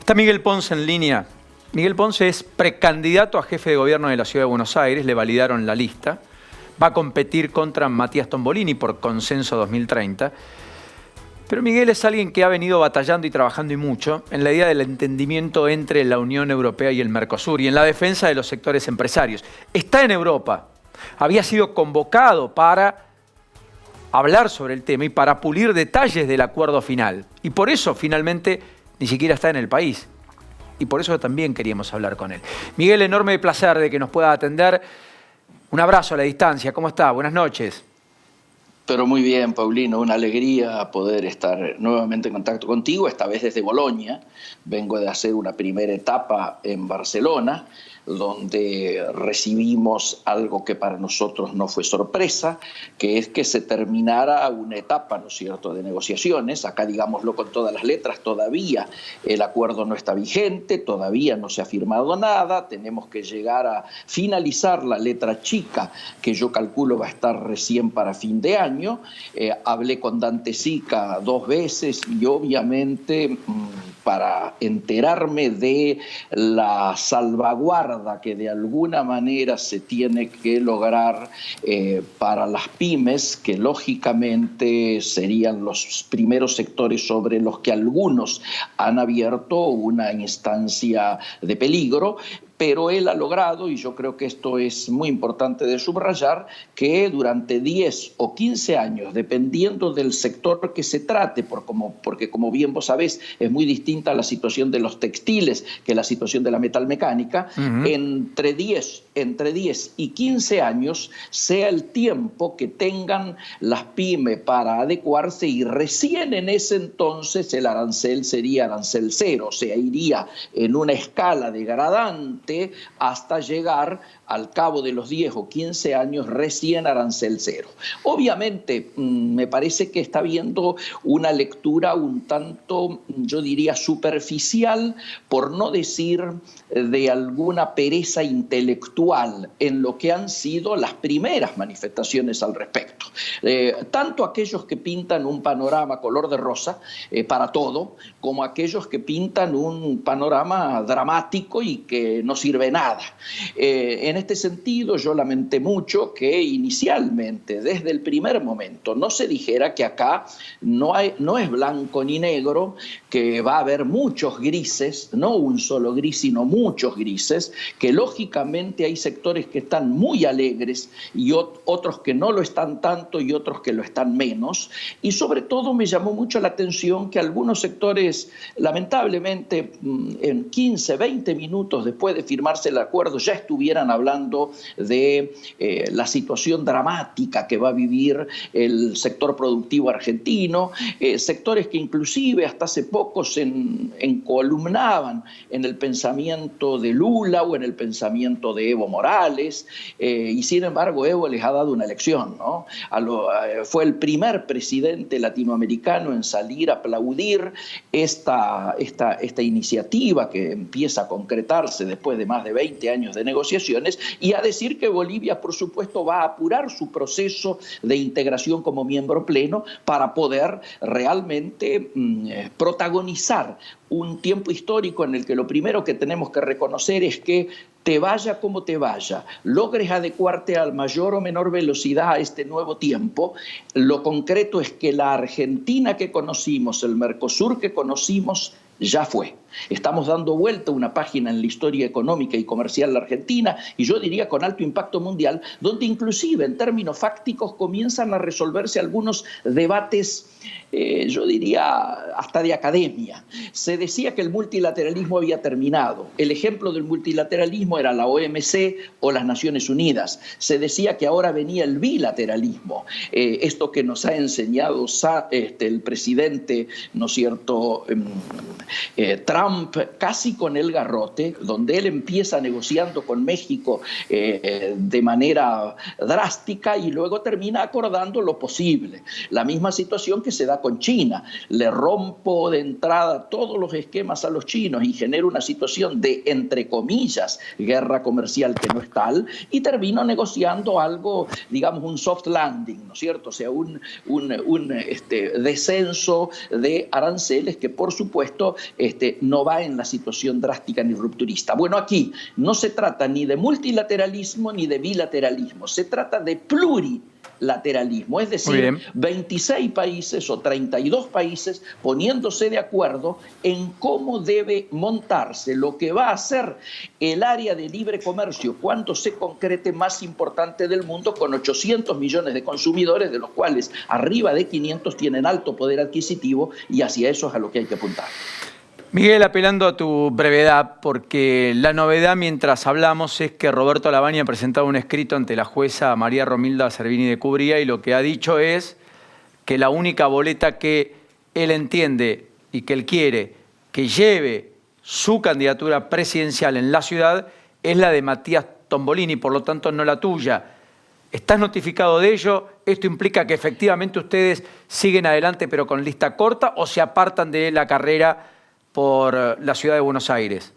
Está Miguel Ponce en línea. Miguel Ponce es precandidato a jefe de gobierno de la Ciudad de Buenos Aires, le validaron la lista. Va a competir contra Matías Tombolini por Consenso 2030. Pero Miguel es alguien que ha venido batallando y trabajando y mucho en la idea del entendimiento entre la Unión Europea y el Mercosur y en la defensa de los sectores empresarios. Está en Europa. Había sido convocado para hablar sobre el tema y para pulir detalles del acuerdo final. Y por eso finalmente ni siquiera está en el país. Y por eso también queríamos hablar con él. Miguel, enorme placer de que nos pueda atender. Un abrazo a la distancia. ¿Cómo está? Buenas noches. Pero muy bien, Paulino, una alegría poder estar nuevamente en contacto contigo, esta vez desde Bolonia. Vengo de hacer una primera etapa en Barcelona, donde recibimos algo que para nosotros no fue sorpresa, que es que se terminara una etapa, ¿no es cierto?, de negociaciones. Acá, digámoslo con todas las letras, todavía el acuerdo no está vigente, todavía no se ha firmado nada, tenemos que llegar a finalizar la letra chica, que yo calculo va a estar recién para fin de año. Hablé con Dante Sica 2 veces y obviamente para enterarme de la salvaguarda que de alguna manera se tiene que lograr para las pymes, que lógicamente serían los primeros sectores sobre los que algunos han abierto una instancia de peligro. Pero él ha logrado, y yo creo que esto es muy importante de subrayar, que durante 10 o 15 años, dependiendo del sector que se trate, porque como bien vos sabés, es muy distinta la situación de los textiles que la situación de la metalmecánica, entre 10 y 15 años sea el tiempo que tengan las pymes para adecuarse, y recién en ese entonces el arancel sería arancel cero, o sea, iría en una escala degradante hasta llegar al cabo de los 10 o 15 años recién arancel cero. Obviamente me parece que está habiendo una lectura un tanto, yo diría, superficial, por no decir de alguna pereza intelectual en lo que han sido las primeras manifestaciones al respecto. Tanto aquellos que pintan un panorama color de rosa para todo, como aquellos que pintan un panorama dramático y que no sirve nada. En este sentido, yo lamenté mucho que inicialmente, desde el primer momento, no se dijera que acá no es blanco ni negro, que va a haber muchos grises, no un solo gris, sino muchos grises, que lógicamente hay sectores que están muy alegres y otros que no lo están tanto y otros que lo están menos. Y sobre todo me llamó mucho la atención que algunos sectores, lamentablemente, en 15, 20 minutos después de firmarse el acuerdo, ya estuvieran hablando de la situación dramática que va a vivir el sector productivo argentino, sectores que inclusive hasta hace poco se encolumnaban en el pensamiento de Lula o en el pensamiento de Evo Morales, y sin embargo Evo les ha dado una lección, ¿no? Fue el primer presidente latinoamericano en salir a aplaudir esta iniciativa que empieza a concretarse después de más de 20 años de negociaciones, y a decir que Bolivia, por supuesto, va a apurar su proceso de integración como miembro pleno para poder realmente protagonizar un tiempo histórico en el que lo primero que tenemos que reconocer es que te vaya como te vaya, logres adecuarte a mayor o menor velocidad a este nuevo tiempo. Lo concreto es que la Argentina que conocimos, el Mercosur que conocimos, ya fue. Estamos dando vuelta una página en la historia económica y comercial de la Argentina, y yo diría con alto impacto mundial, donde inclusive en términos fácticos comienzan a resolverse algunos debates, yo diría hasta de academia. Se decía que el multilateralismo había terminado. El ejemplo del multilateralismo era la OMC o las Naciones Unidas. Se decía que ahora venía el bilateralismo. Esto que nos ha enseñado el presidente, ¿no es cierto?, Trump, casi con el garrote, donde él empieza negociando con México de manera drástica y luego termina acordando lo posible. La misma situación que se da con China. Le rompo de entrada todos los esquemas a los chinos y genero una situación de, entre comillas, guerra comercial que no es tal, y termino negociando algo, digamos, un soft landing, ¿no es cierto? O sea, un descenso de aranceles que, por supuesto, esto no va en la situación drástica ni rupturista. Bueno, aquí no se trata ni de multilateralismo ni de bilateralismo, se trata de plurilateralismo, es decir, 26 países o 32 países poniéndose de acuerdo en cómo debe montarse lo que va a ser el área de libre comercio cuando se concrete más importante del mundo, con 800 millones de consumidores, de los cuales arriba de 500 tienen alto poder adquisitivo, y hacia eso es a lo que hay que apuntar. Miguel, apelando a tu brevedad, porque la novedad mientras hablamos es que Roberto Lavagna ha presentado un escrito ante la jueza María Romilda Servini de Cubría, y lo que ha dicho es que la única boleta que él entiende y que él quiere que lleve su candidatura presidencial en la ciudad es la de Matías Tombolini, por lo tanto no la tuya. ¿Estás notificado de ello? ¿Esto implica que efectivamente ustedes siguen adelante pero con lista corta o se apartan de la carrera por la ciudad de Buenos Aires?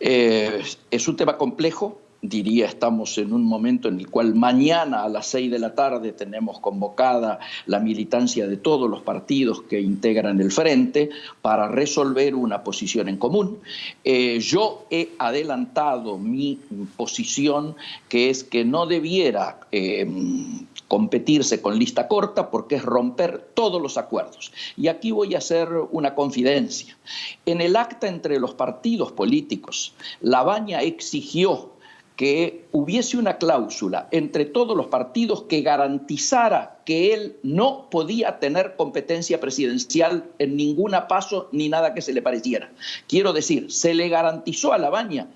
Es un tema complejo. Diría, estamos en un momento en el cual mañana a las 6 de la tarde tenemos convocada la militancia de todos los partidos que integran el Frente para resolver una posición en común. Yo he adelantado mi posición, que es que no debiera competirse con lista corta porque es romper todos los acuerdos. Y aquí voy a hacer una confidencia. En el acta entre los partidos políticos, Lavagna exigió que hubiese una cláusula entre todos los partidos que garantizara que él no podía tener competencia presidencial en ninguna paso ni nada que se le pareciera. Quiero decir, se le garantizó a Lavagna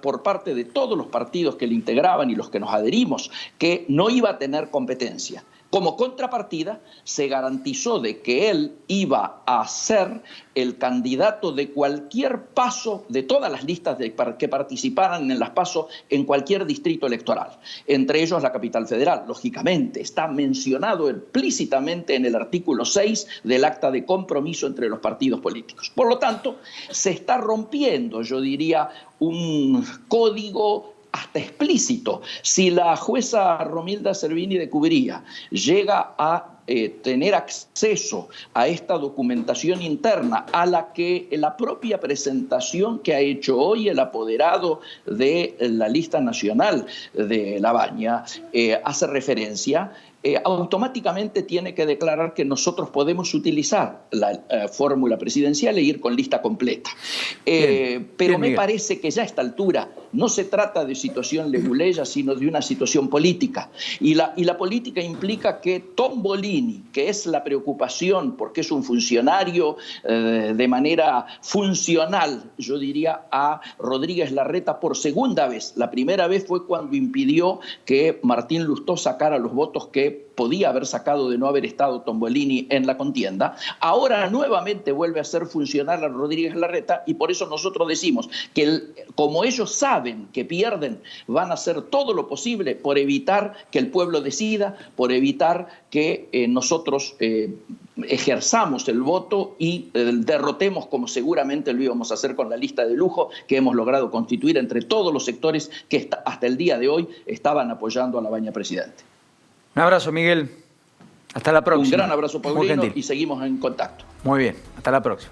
por parte de todos los partidos que le integraban y los que nos adherimos que no iba a tener competencia. Como contrapartida, se garantizó de que él iba a ser el candidato de cualquier paso, de todas las listas que participaran en las pasos en cualquier distrito electoral, entre ellos la Capital Federal. Lógicamente, está mencionado explícitamente en el artículo 6 del acta de compromiso entre los partidos políticos. Por lo tanto, se está rompiendo, yo diría, un código hasta explícito. Si la jueza Romilda Servini de Cubría llega a tener acceso a esta documentación interna, a la que la propia presentación que ha hecho hoy el apoderado de la lista nacional de Lavagna hace referencia, automáticamente tiene que declarar que nosotros podemos utilizar la fórmula presidencial e ir con lista completa. Pero me parece que ya a esta altura no se trata de situación leguleya, sino de una situación política. Y la política implica que Tombolini, que es la preocupación porque es un funcionario de manera funcional, yo diría, a Rodríguez Larreta por segunda vez. La primera vez fue cuando impidió que Martín Lustó sacara los votos que podía haber sacado de no haber estado Tombolini en la contienda. Ahora nuevamente vuelve a ser funcional a Rodríguez Larreta, y por eso nosotros decimos que como ellos saben que pierden, van a hacer todo lo posible por evitar que el pueblo decida, por evitar que nosotros ejerzamos el voto y derrotemos, como seguramente lo íbamos a hacer con la lista de lujo que hemos logrado constituir entre todos los sectores que hasta el día de hoy estaban apoyando a Lavagna presidente. Un abrazo, Miguel. Hasta la próxima. Un gran abrazo, Paulino, y seguimos en contacto. Muy bien. Hasta la próxima.